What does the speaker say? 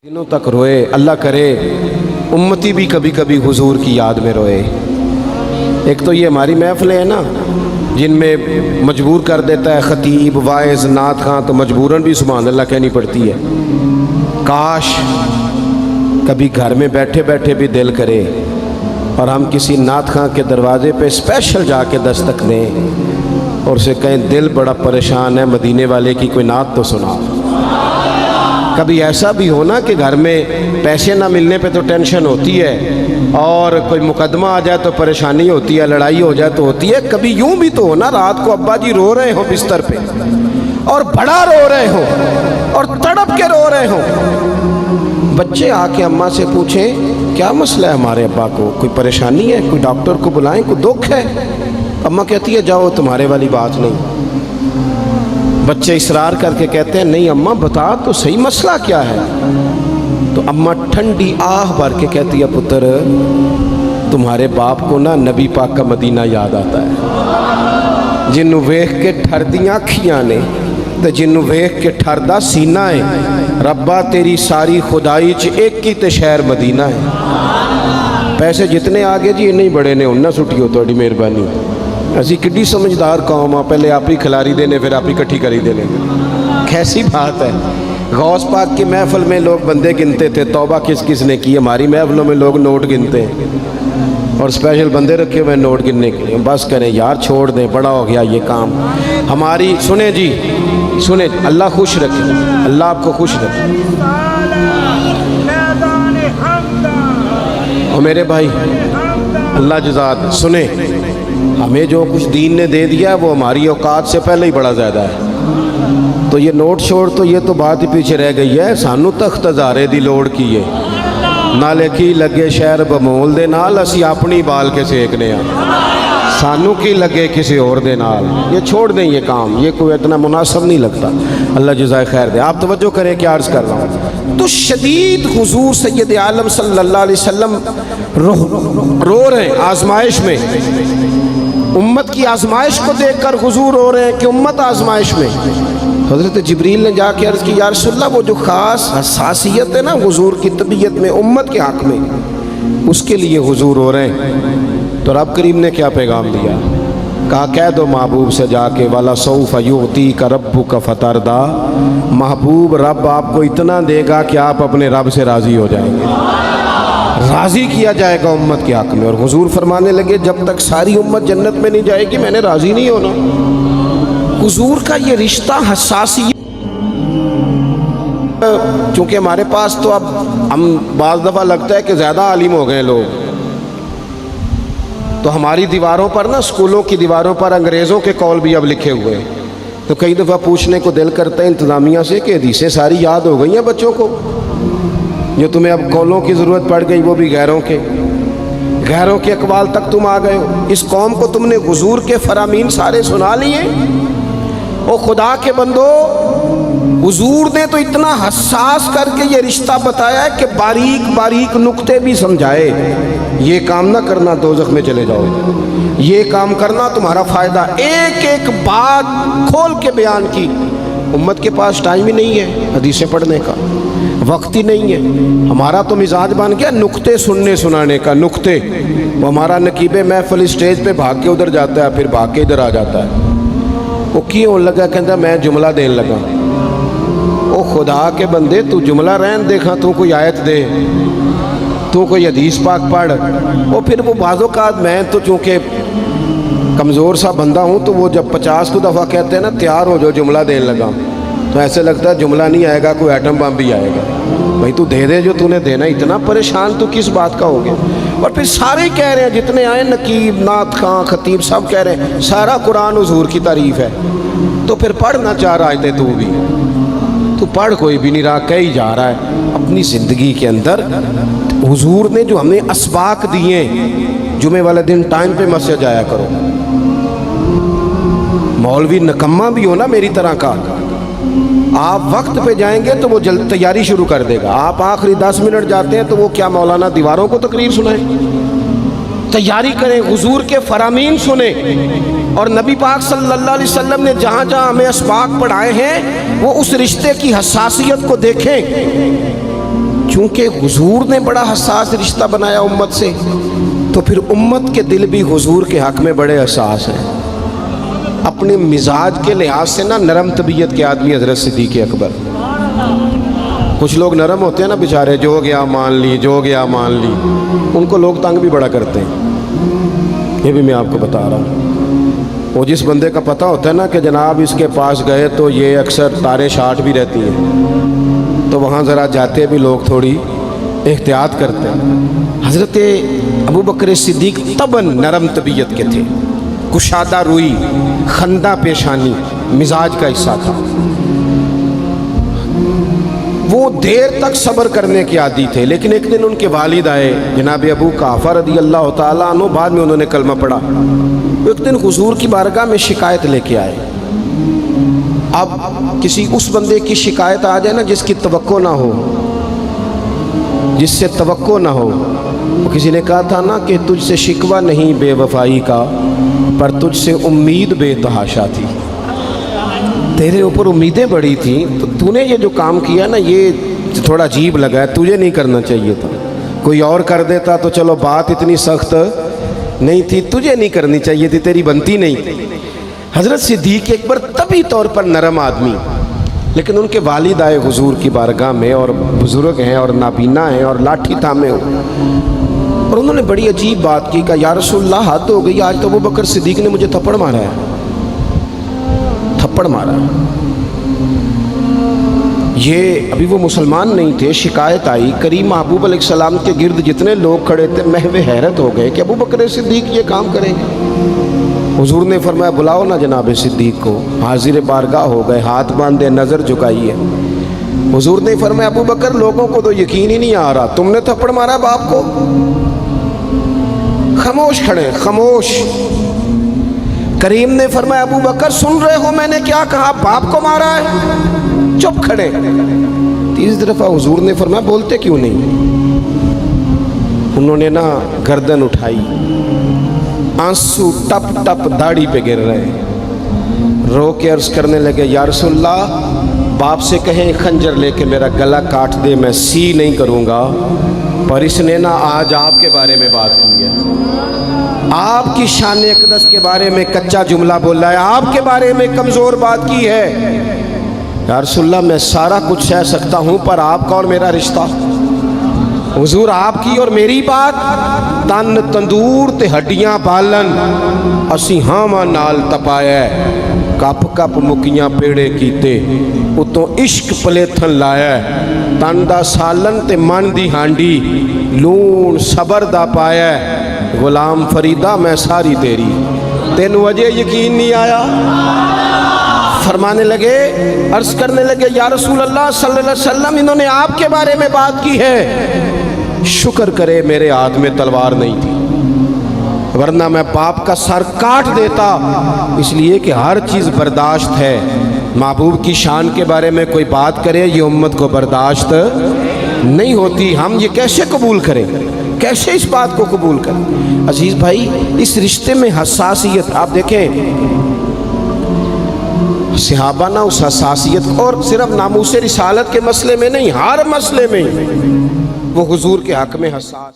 दिनों तक रोए। अल्लाह करे उम्मती भी कभी कभी हुजूर की याद में रोए। एक तो ये हमारी महफिलें हैं ना जिनमें मजबूर कर देता है ख़तीब वाइज नात खां, तो मजबूरन भी सुभान अल्लाह कहनी पड़ती है। काश कभी घर में बैठे बैठे भी दिल करे और हम किसी नात खां के दरवाज़े पे स्पेशल जाके दस्तक दें और उसे कहें दिल बड़ा परेशान है, मदीने वाले की कोई नात तो सुना। कभी ऐसा भी हो ना कि घर में पैसे ना मिलने पे तो टेंशन होती है और कोई मुकदमा आ जाए तो परेशानी होती है, लड़ाई हो जाए तो होती है। कभी यूं भी तो हो ना रात को अब्बा जी रो रहे हो बिस्तर पे और बड़ा रो रहे हो और तड़प के रो रहे हो, बच्चे आके अम्मा से पूछें क्या मसला है हमारे अब्बा को, कोई परेशानी है, कोई डॉक्टर को बुलाएं, कोई दुख है। अम्मा कहती है जाओ तुम्हारे वाली बात नहीं। बच्चे इसरार करके कहते हैं नहीं अम्मा बता तो सही मसला क्या है। तो अम्मा ठंडी आह भर के कहती है पुत्र तुम्हारे बाप को ना नबी पाक का मदीना याद आता है, जिन्नू वेख के ठरदियां अखियां ने ते जिन्नू वेख के ठरदा सीना है। रब्बा तेरी सारी खुदाई च एक ही ते शहर मदीना है। पैसे जितने आगे जी इन्ने ही बड़े ने उन्ना सुटियो थोड़ी मेहरबानी। असी किड्डी समझदार कौम आ, पहले आप ही खिलारी देने फिर आप ही इकट्ठी करी देने। कैसी बात है। गौस पाक की महफिल में लोग बंदे गिनते थे, तौबा किस किस ने की। हमारी महफिलों में लोग नोट गिनते हैं और स्पेशल बंदे रखे हुए नोट गिनने के लिए। बस करें यार, छोड़ दें, बड़ा हो गया ये काम हमारी। सुने जी सुने, अल्लाह खुश रखे, अल्लाह आपको खुश रखे। और मेरे भाई अल्लाह जज़ात सुने, हमें जो कुछ दीन ने दे दिया है वो हमारी औकात से पहले ही बड़ा ज़्यादा है। तो ये नोट छोड़ तो ये तो बात ही पीछे रह गई है। सानू तख्त हज़ारे दी लोड़ की है, नाले की लगे शहर बमोल दे नाल असी अपनी बाल के सेकने आ, सानू की लगे किसी और दे नाल। ये छोड़ दें ये काम, ये कोई इतना मुनासिब नहीं लगता। अल्लाह जज़ाए खैर दे। आप तवज्जो करें क्या अर्ज़ कर रहा हूँ। तो शदीद हुजूर सैयद आलम सल्लल्लाहु अलैहि वसल्लम रो रहे हैं आजमाइश में। उम्मत की आजमाइश को देखकर हुजूर रो रहे हैं कि उम्मत आजमाइश में। हज़रत जिब्रील ने जाके अर्ज़ की या रसूलल्लाह वो जो ख़ास हसासियत है ना हुजूर की तबीयत में उम्मत के हक़ में, उसके लिए हुजूर रो रहे हैं। तो रब करीम ने क्या पैगाम दिया, कहा कह दो महबूब से जाके वाला सौफ युती का रब्बु का फतरदा, महबूब रब आपको इतना देगा कि आप अपने रब से राज़ी हो जाएंगे, राज़ी किया जाएगा उम्मत के हक़ में। और हुजूर फरमाने लगे जब तक सारी उम्मत जन्नत में नहीं जाएगी मैंने राज़ी नहीं होना। हुजूर का ये रिश्ता हसासियत, चूँकि हमारे पास तो अब हम बाज़ दफ़ा लगता है कि ज़्यादा आलिम हो गए लोग, तो हमारी दीवारों पर ना स्कूलों की दीवारों पर अंग्रेज़ों के कौल भी अब लिखे हुए हैं। तो कई दफ़ा पूछने को दिल करता है इंतज़ामिया से कि हदीसें सारी याद हो गई हैं बच्चों को, जो तुम्हें अब कौलों की ज़रूरत पड़ गई वो भी गैरों के अक़वाल तक तुम आ गए हो। इस कौम को तुमने हुजूर के फरामीन सारे सुना लिए। ओ खुदा के बंदो, हुजूर ने तो इतना हसास करके ये रिश्ता बताया है कि बारीक बारीक नुक्ते भी समझाए। ये काम ना करना दोज़ख में चले जाओगे, ये काम करना तुम्हारा फ़ायदा, एक एक बात खोल के बयान की। उम्मत के पास टाइम ही नहीं है हदीसें पढ़ने का, वक्त ही नहीं है। हमारा तो मिजाज बन गया नुक्ते सुनने सुनाने का। नुक्ते वो हमारा नकीबे महफिल स्टेज पे भाग के उधर जाता है, फिर भाग के इधर आ जाता है। वो क्यों लगा, कहता मैं जुमला देने लगा। ओ खुदा के बंदे तू जुमला रहन देखा, तू कोई आयत दे, तू कोई हदीस पाक पढ़। और फिर वो बाज़ों का मैं तो चूँकि कमज़ोर सा बंदा हूँ, तो वो जब 50 को दफ़ा कहते हैं ना तैयार हो जो जुमला देने लगा, तो ऐसे लगता है जुमला नहीं आएगा कोई एटम बम भी आएगा। भाई तू दे दे जो तूने देना, इतना परेशान तो किस बात का हो गया। और फिर सारे कह रहे हैं जितने आए, नकीब नात खां खतीब सब कह रहे हैं सारा कुरान हुजूर की तारीफ़ है। तो फिर पढ़ना चाह रहा है तू भी, तू पढ़, कोई भी नहीं रहा, कह ही जा रहा है अपनी ज़िंदगी के अंदर। हुजूर ने जो हमें असबाक दिए, जुमे वाले दिन टाइम पे मस्जिद जाया करो। मौलवी नकम्मा भी हो ना मेरी तरह का, आप वक्त पे जाएंगे तो वो जल्द तैयारी शुरू कर देगा। आप आखिरी 10 मिनट जाते हैं तो वो क्या मौलाना दीवारों को तकरीर सुनाए। तैयारी करें, हुजूर के फरामीन सुने। और नबी पाक सल्लल्लाहु अलैहि वसल्लम ने जहाँ जहाँ हमें असबाक पढ़ाए हैं वो उस रिश्ते की हसासियत को देखें। چونکہ حضور نے بڑا حساس رشتہ بنایا امت سے، تو پھر امت کے دل بھی حضور کے حق میں بڑے حساس ہیں۔ اپنے مزاج کے لحاظ سے نا نرم طبیعت کے آدمی حضرت صدیق اکبر۔ کچھ لوگ نرم ہوتے ہیں نا بیچارے، جو گیا مان لی، جو گیا مان لی، ان کو لوگ تنگ بھی بڑا کرتے ہیں۔ یہ بھی میں آپ کو بتا رہا ہوں۔ وہ جس بندے کا پتہ ہوتا ہے نا کہ جناب اس کے پاس گئے تو یہ اکثر تارے شاٹ بھی رہتی ہیں، تو وہاں ذرا جاتے بھی لوگ تھوڑی احتیاط کرتے ہیں۔ حضرت ابوبکر صدیق طبعاً نرم طبیعت کے تھے، کشادہ روئی، خندہ پیشانی مزاج کا حصہ تھا۔ وہ دیر تک صبر کرنے کے عادی تھے، لیکن ایک دن ان کے والد آئے جناب ابو قحافہ رضی اللہ تعالیٰ عنہ، بعد میں انہوں نے کلمہ پڑھا۔ ایک دن حضور کی بارگاہ میں شکایت لے کے آئے۔ اب کسی اس بندے کی شکایت آ جائے نا جس کی توقع نہ ہو، جس سے توقع نہ ہو، کسی نے کہا تھا نا کہ تجھ سے شکوہ نہیں بے وفائی کا، پر تجھ سے امید بے تحاشا تھی۔ تیرے اوپر امیدیں بڑی تھیں، تو نے یہ جو کام کیا نا یہ تھوڑا عجیب لگا ہے، تجھے نہیں کرنا چاہیے تھا۔ کوئی اور کر دیتا تو چلو بات اتنی سخت نہیں تھی، تجھے نہیں کرنی چاہیے تھی، تیری بنتی نہیں تھی۔ حضرت صدیق اکبر طبی طور پر نرم آدمی، لیکن ان کے والد آئے حضور کی بارگاہ میں، اور بزرگ ہیں اور نابینا ہیں اور لاٹھی تھامے ہو، اور انہوں نے بڑی عجیب بات کی، کہا یا رسول اللہ حد ہو گئی، آج تو ابوبکر صدیق نے مجھے تھپڑ مارا ہے، تھپڑ مارا ہے۔ یہ ابھی وہ مسلمان نہیں تھے، شکایت آئی، کریم محبوب علیہ السلام کے گرد جتنے لوگ کھڑے تھے محو حیرت ہو گئے کہ ابوبکر صدیق یہ کام کریں گے۔ حضور نے فرمایا بلاؤ نا جناب صدیق کو، حاضر بارگاہ ہو گئے، ہاتھ باندھے، نظر جھکائی ہے۔ حضور نے فرمایا ابوبکر لوگوں کو تو یقین ہی نہیں آ رہا، تم نے تھپڑ مارا باپ کو؟ خاموش کھڑے، خاموش۔ کریم نے فرمایا ابوبکر سن رہے ہو میں نے کیا کہا، باپ کو مارا ہے؟ چپ کھڑے۔ تیسری دفعہ حضور نے فرمایا بولتے کیوں نہیں؟ انہوں نے نا گردن اٹھائی، آنسو ٹپ ٹپ داڑھی پہ گر رہے، رو کے عرض کرنے لگے یا رسول اللہ باپ سے کہیں خنجر لے کے میرا گلا کاٹ دے، میں سی نہیں کروں گا، پر اس نے نا آج آپ کے بارے میں بات کی ہے، آپ کی شان اقدس کے بارے میں کچا جملہ بولا ہے، آپ کے بارے میں کمزور بات کی ہے۔ یا رسول اللہ میں سارا کچھ سہ سکتا ہوں، پر آپ کا اور میرا رشتہ، حضور آپ کی اور میری بات، تن تندور تے ہڈیاں بالن، اسی ہاواں نال تپایا، کپ کپ مکیاں پیڑے کیتے، اتوں عشق پلیتھن لایا، تن دا سالن تے من دی ہانڈی، لون صبر دا پایا، غلام فریدہ میں ساری تیری، تینوں وجہ یقین نہیں آیا؟ فرمانے لگے، عرض کرنے لگے یا رسول اللہ صلی اللہ علیہ وسلم انہوں نے آپ کے بارے میں بات کی ہے، شکر کرے میرے ہاتھ میں تلوار نہیں تھی، ورنہ میں باپ کا سر کاٹ دیتا، اس لیے کہ ہر چیز برداشت ہے، محبوب کی شان کے بارے میں کوئی بات کرے یہ امت کو برداشت نہیں ہوتی، ہم یہ کیسے قبول کریں، کیسے اس بات کو قبول کریں؟ عزیز بھائی اس رشتے میں حساسیت، آپ دیکھیں صحابہ نا اس حساسیت، اور صرف ناموس رسالت کے مسئلے میں نہیں، ہر مسئلے میں وہ حضور کے حق میں حساس